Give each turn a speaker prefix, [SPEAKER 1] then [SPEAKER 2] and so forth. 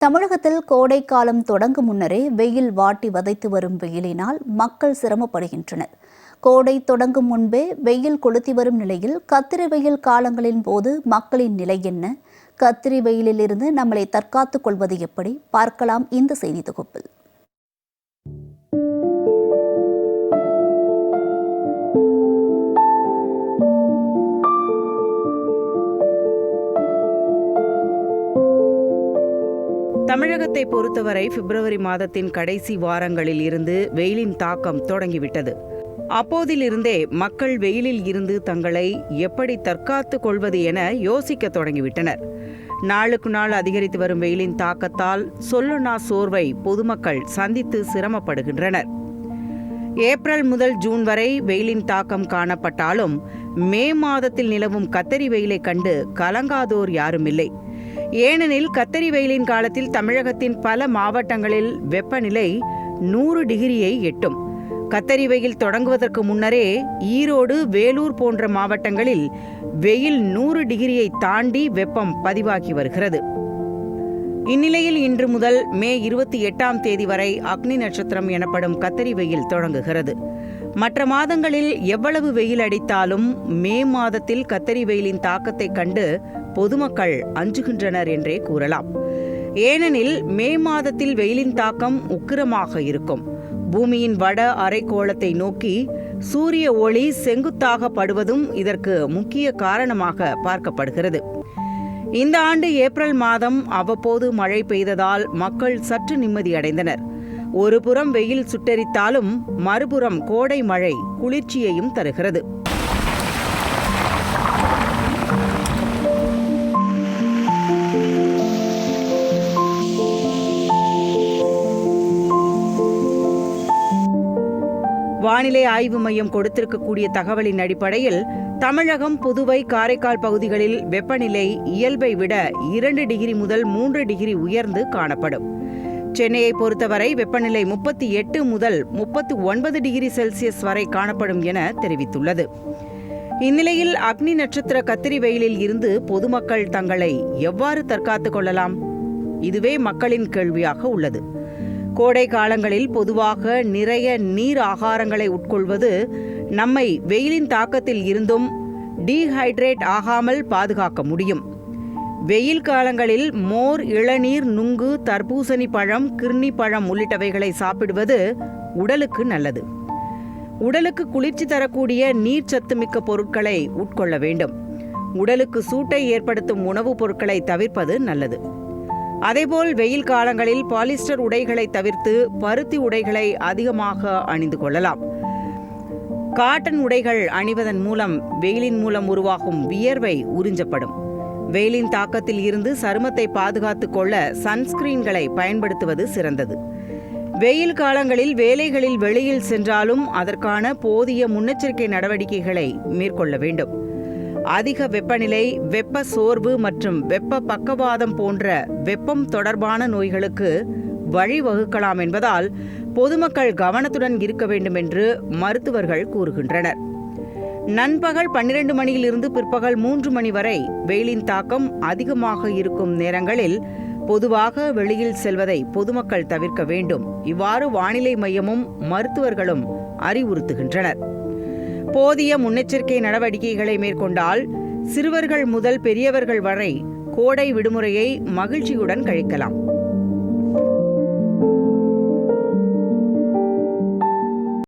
[SPEAKER 1] தமிழகத்தில் கோடை காலம் தொடங்கும் முன்னரே வெயில் வாட்டி வதைத்து வரும் வெயிலினால் மக்கள் சிரமப்படுகின்றனர். கோடை தொடங்கும் முன்பே வெயில் கொளுத்தி வரும் நிலையில் கத்திரி வெயில் காலங்களின் போது மக்களின் நிலை என்ன? கத்திரி வெயிலிலிருந்து நம்மளை தற்காத்துக் கொள்வது எப்படி? பார்க்கலாம் இந்த செய்தி தொகுப்பில்.
[SPEAKER 2] தமிழகத்தை பொறுத்தவரை பிப்ரவரி மாதத்தின் கடைசி வாரங்களில் இருந்து வெயிலின் தாக்கம் தொடங்கிவிட்டது. அப்போதிலிருந்தே மக்கள் வெயிலில் இருந்து தங்களை எப்படி தற்காத்துக் கொள்வது என யோசிக்க தொடங்கிவிட்டனர். நாளுக்கு நாள் அதிகரித்து வரும் வெயிலின் தாக்கத்தால் சொல்லுனா சோர்வை பொதுமக்கள் சந்தித்து சிரமப்படுகின்றனர். ஏப்ரல் முதல் ஜூன் வரை வெயிலின் தாக்கம் காணப்பட்டாலும் மே மாதத்தில் நிலவும் கத்தரி வெயிலை கண்டு கலங்காதோர் யாருமில்லை. ஏனெனில் கத்தரி வெயிலின் காலத்தில் தமிழகத்தின் பல மாவட்டங்களில் வெப்பநிலை 100 டிகிரியை எட்டும். கத்தரி வெயில் தொடங்குவதற்கு முன்னரே ஈரோடு, வேலூர் போன்ற மாவட்டங்களில் வெயில் 100 டிகிரியை தாண்டி வெப்பம் பதிவாகி வருகிறது. இந்நிலையில் இன்று முதல் மே 28ஆம் தேதி வரை அக்னி நட்சத்திரம் எனப்படும் கத்தரி வெயில் தொடங்குகிறது. மற்ற மாதங்களில் எவ்வளவு வெயில் அடித்தாலும் மே மாதத்தில் கத்தரி வெயிலின் தாக்கத்தை கண்டு பொதுமக்கள் அஞ்சுகின்றனர் என்றே கூறலாம். ஏனெனில் மே மாதத்தில் வெயிலின் தாக்கம் உக்கிரமாக இருக்கும். பூமியின் வட அரைக்கோளத்தை நோக்கி சூரிய ஒளி செங்குத்தாக படுவதும் இதற்கு முக்கிய காரணமாக பார்க்கப்படுகிறது. இந்த ஆண்டு ஏப்ரல் மாதம் அவ்வப்போது மழை பெய்ததால் மக்கள் சற்று நிம்மதியடைந்தனர். ஒரு புறம் வெயில் சுட்டெரித்தாலும் மறுபுறம் கோடை மழை குளிர்ச்சியையும் தருகிறது. வானிலை ஆய்வு மையம் கொடுத்திருக்கக்கூடிய தகவலின் அடிப்படையில் தமிழகம், புதுவை, காரைக்கால் பகுதிகளில் வெப்பநிலை இயல்பை விட 2 டிகிரி முதல் 3 டிகிரி உயர்ந்து காணப்படும். சென்னையை பொறுத்தவரை வெப்பநிலை 38 முதல் 39 டிகிரி செல்சியஸ் வரை காணப்படும் என தெரிவித்துள்ளது. இந்நிலையில் அக்னி நட்சத்திர கத்திரி வெயிலில் இருந்து பொதுமக்கள் தங்களை எவ்வாறு தற்காத்துக் கொள்ளலாம்? இதுவே மக்களின் கேள்வியாக உள்ளது. கோடை காலங்களில் பொதுவாக நிறைய நீர் ஆகாரங்களை உட்கொள்வது நம்மை வெயிலின் தாக்கத்தில் இருந்தும் டீஹைட்ரேட் ஆகாமல் பாதுகாக்க முடியும். வெயில் காலங்களில் மோர், இளநீர், நுங்கு, தர்பூசணி பழம், கிர்னி பழம் உள்ளிட்டவைகளை சாப்பிடுவது உடலுக்கு நல்லது. உடலுக்கு குளிர்ச்சி தரக்கூடிய நீர்ச்சத்துமிக்க பொருட்களை உட்கொள்ள வேண்டும். உடலுக்கு சூட்டை ஏற்படுத்தும் உணவுப் பொருட்களை தவிர்ப்பது நல்லது. அதேபோல் வெயில் காலங்களில் பாலிஸ்டர் உடைகளை தவிர்த்து பருத்தி உடைகளை அதிகமாக அணிந்து கொள்ளலாம். காட்டன் உடைகள் அணிவதன் மூலம் வெயிலின் மூலம் உருவாகும் வியர்வை உறிஞ்சப்படும். வெயிலின் தாக்கத்தில் இருந்து சருமத்தை பாதுகாத்துக் கொள்ள சன்ஸ்கிரீன்களை பயன்படுத்துவது சிறந்தது. வெயில் காலங்களில் வேலைகளில் வெளியில் சென்றாலும் அதற்கான போதிய முன்னெச்சரிக்கை நடவடிக்கைகளை மேற்கொள்ள வேண்டும். அதிக வெப்பநிலை, வெப்ப சோர்வு மற்றும் வெப்ப பக்கவாதம் போன்ற வெப்பம் தொடர்பான நோய்களுக்கு வழிவகுக்கலாம் என்பதால் பொதுமக்கள் கவனத்துடன் இருக்க வேண்டும் என்று மருத்துவர்கள் கூறுகின்றனர். நண்பகல் 12 மணியிலிருந்து பிற்பகல் 3 மணி வரை வெயிலின் தாக்கம் அதிகமாக இருக்கும் நேரங்களில் பொதுவாக வெளியில் செல்வதை பொதுமக்கள் தவிர்க்க வேண்டும். இவ்வாறு வானிலை மையமும் மருத்துவர்களும் அறிவுறுத்துகின்றனர். போதிய முன்னெச்சரிக்கை நடவடிக்கைகளை மேற்கொண்டால் சிறுவர்கள் முதல் பெரியவர்கள் வரை கோடை விடுமுறையை மகிழ்ச்சியுடன் கழிக்கலாம்.